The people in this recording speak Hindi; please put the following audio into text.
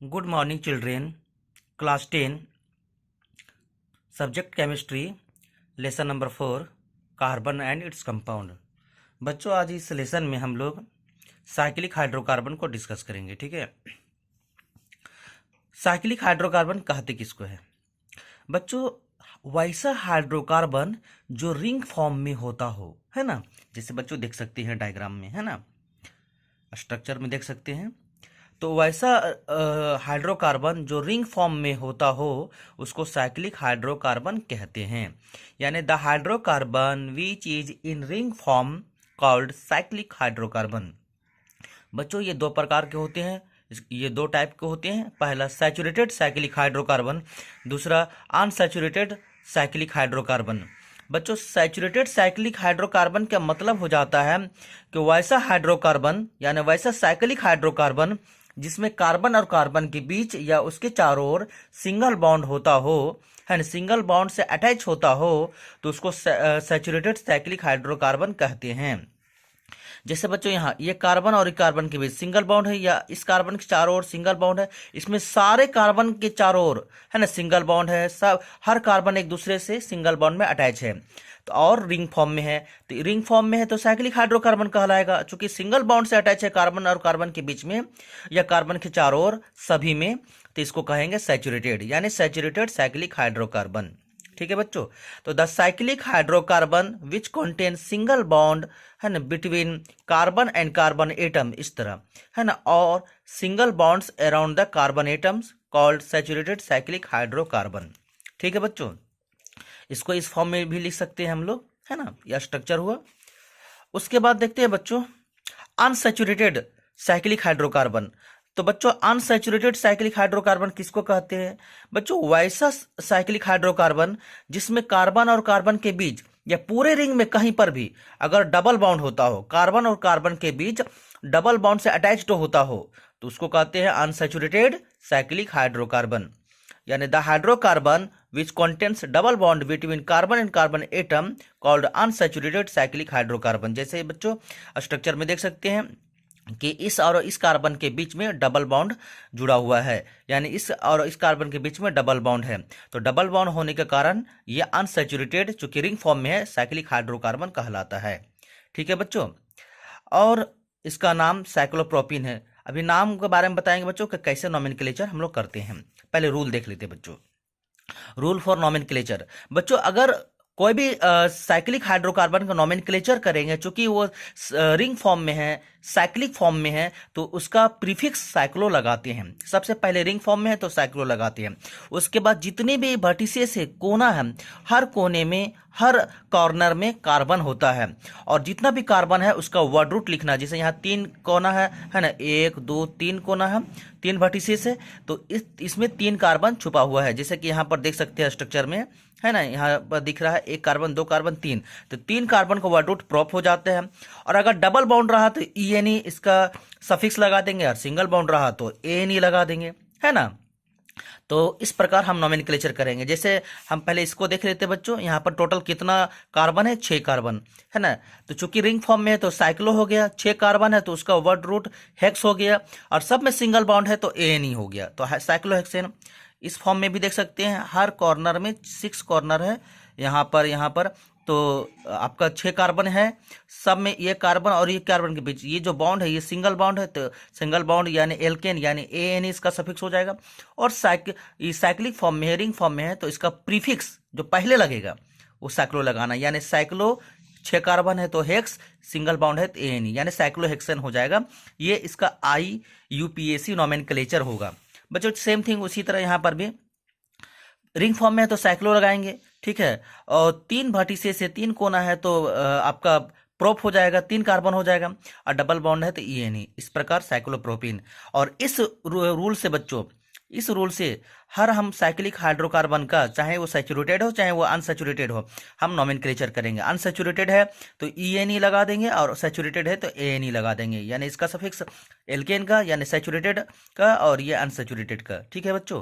Good morning children. Class 10 subject chemistry, lesson number 4, carbon and its compound. बच्चों, आज इस लेसन में हम लोग साइक्लिक हाइड्रोकार्बन को डिस्कस करेंगे। ठीक है, साइक्लिक हाइड्रोकार्बन कहते किसको है बच्चों? वैसा हाइड्रोकार्बन जो रिंग फॉर्म में होता हो, है ना। जैसे बच्चों देख सकते हैं डायग्राम में, है ना, स्ट्रक्चर में देख सकते हैं। तो वैसा हाइड्रोकार्बन जो रिंग फॉर्म में होता हो उसको साइक्लिक हाइड्रोकार्बन कहते हैं। यानी the hydrocarbon which is in ring form called cyclic hydrocarbon. बच्चों, ये दो प्रकार के होते हैं, ये दो टाइप के होते हैं। पहला सैचुरेटेड साइक्लिक हाइड्रोकार्बन, दूसरा अनसैचुरेटेड साइक्लिक हाइड्रोकार्बन। बच्चों, सैचुरेटेड साइक्लिक हाइड्रोकार्बन का मतलब हो जाता है कि वैसा हाइड्रोकार्बन यानी वैसा साइक्लिक हाइड्रोकार्बन जिसमें कार्बन और कार्बन के बीच या उसके चारों ओर सिंगल बॉन्ड होता हो, है ना, सिंगल बॉन्ड से अटैच होता हो, तो उसको सैचुरेटेड साइक्लिक हाइड्रोकार्बन कहते हैं। जैसे बच्चों यहाँ ये कार्बन और कार्बन के बीच सिंगल बॉन्ड है, या इस कार्बन के चारों ओर सिंगल बॉन्ड है, इसमें सारे कार्बन के चारों ओर, है ना, सिंगल बॉन्ड है। सब हर कार्बन एक दूसरे से सिंगल बॉन्ड में अटैच है। तो और रिंग फॉर्म में है, तो रिंग फॉर्म में है तो साइक्लिक हाइड्रोकार्बन कहलाएगा। चूंकि सिंगल बॉन्ड से अटैच है कार्बन और कार्बन के बीच में या कार्बन के चारों ओर सभी में, तो इसको कहेंगे सैचुरेटेड, यानी सैचुरेटेड साइक्लिक हाइड्रोकार्बन। ठीक है बच्चों, तो the cyclic hydrocarbon which contain single bond, है ना, between carbon and carbon atom, इस तरह, है ना, और single bonds around the carbon atoms called saturated cyclic hydrocarbon. ठीक है बच्चों, इसको इस फॉर्म में भी लिख सकते हैं हम लोग, है ना, यह स्ट्रक्चर हुआ। उसके बाद देखते हैं बच्चों अनसैचुरेटेड साइक्लिक हाइड्रोकार्बन। तो बच्चों अनसैचुरेटेड साइक्लिक हाइड्रोकार्बन किसको कहते हैं? बच्चों वैसा साइक्लिक हाइड्रोकार्बन जिसमें कार्बन और कार्बन के बीच या पूरे रिंग में कहीं पर भी अगर डबल बॉन्ड होता हो, कार्बन और कार्बन के बीच डबल बॉन्ड से अटैच्ड होता हो, तो उसको कहते हैं अनसैचुरेटेड साइक्लिक हाइड्रोकार्बन। यानी the hydrocarbon which contains double bond between carbon and carbon atom called unsaturated cyclic hydrocarbon। जैसे बच्चों स्ट्रक्चर में देख सकते हैं कि इस और इस कार्बन के बीच में डबल बॉन्ड जुड़ा हुआ है, यानी इस और इस कार्बन के बीच में डबल बॉन्ड है। तो डबल बॉन्ड होने के कारण ये अनसैचुरेटेड चूंकि रिंग फॉर्म में है साइक्लिक हाइड्रोकार्बन कहलाता है। ठीक है बच्चों, और इसका नाम साइक्लोप्रोपीन है। अभी नाम के बारे में बताएंगे बच्चों कि कैसे नोमेनक्लेचर हम लोग करते हैं। पहले रूल देख लेते हैं बच्चों। Rule for nomenclature. बच्चों अगर कोई भी साइक्लिक हाइड्रोकार्बन का नोमेनक्लेचर करेंगे, चूंकि वो रिंग फॉर्म में है, साइक्लिक फॉर्म में है, तो उसका प्रीफिक्स साइक्लो लगाते हैं। सबसे पहले रिंग फॉर्म में है तो साइक्लो लगाते हैं। उसके बाद जितने भी वर्टिसेस है, कोना है, हर कोने में हर कॉर्नर में कार्बन होता है, और जितना भी कार्बन है उसका वर्ड रूट लिखना। जैसे यहाँ 3 कोना है ना, 1 2 3 कोना है, 3 वर्टिसेस है, तो इसमें 3 कार्बन छुपा हुआ है। जैसे कि यहाँ पर देख सकते हैं स्ट्रक्चर में, है ना, यहाँ पर दिख रहा है 1 कार्बन 2 कार्बन 3, तो 3 कार्बन को वर्ड रूट प्रॉप हो जाते हैं। और अगर डबल बॉन्ड रहा तो ई इसका सफिक्स लगा देंगे, और सिंगल बॉन्ड रहा तो ए लगा देंगे, है ना। तो इस प्रकार हम नोमेनक्लेचर करेंगे। जैसे हम पहले इसको देख लेते हैं बच्चों, यहाँ पर टोटल कितना कार्बन है? 6 कार्बन, है ना। तो चूंकि रिंग फॉर्म में है तो साइक्लो हो गया, 6 कार्बन है तो उसका वर्ड रूट हेक्स हो गया, और सब में सिंगल बॉन्ड है तो एन हो गया, तो साइक्लोहेक्सेन। इस फॉर्म में भी देख सकते हैं, हर कॉर्नर में 6 कॉर्नर है, यहाँ पर तो आपका 6 कार्बन है, सब में ये कार्बन और ये कार्बन के बीच ये जो बॉन्ड है ये सिंगल बॉन्ड है, तो सिंगल बॉन्ड यानी एल्केन यानी एन इसका सफिक्स हो जाएगा। और साइक्लिक फॉर्म में है, रिंग फॉर्म में है, तो इसका प्रीफिक्स जो पहले लगेगा वो साइक्लो लगाना, यानी साइक्लो 6 कार्बन है तो हेक्स, सिंगल बॉन्ड है तो एन यानी साइक्लोहेक्सेन हो जाएगा। ये इसका IUPAC नोमेनक्लेचर होगा। बच्चों सेम थिंग उसी तरह यहाँ पर भी रिंग फॉर्म में है तो साइक्लो लगाएंगे, ठीक है। और 3 वर्टिसेस से 3 कोना है तो आपका प्रोप हो जाएगा, 3 कार्बन हो जाएगा, और डबल बॉन्ड है तो ई। इस प्रकार साइक्लोप्रोपीन। और इस रूल से बच्चों, इस रूल से हर हम साइक्लिक हाइड्रोकार्बन का, चाहे वो सैचुरेटेड हो चाहे वो अनसैचुरेटेड हो, हम नोमेनक्लेचर करेंगे। अनसैचुरेटेड है तो ई लगा देंगे, और सैचुरेटेड है तो ए लगा देंगे, यानी इसका सफिक्स एल्केन का यानी सैचुरेटेड का, और ये अनसैचुरेटेड का। ठीक है बच्चों।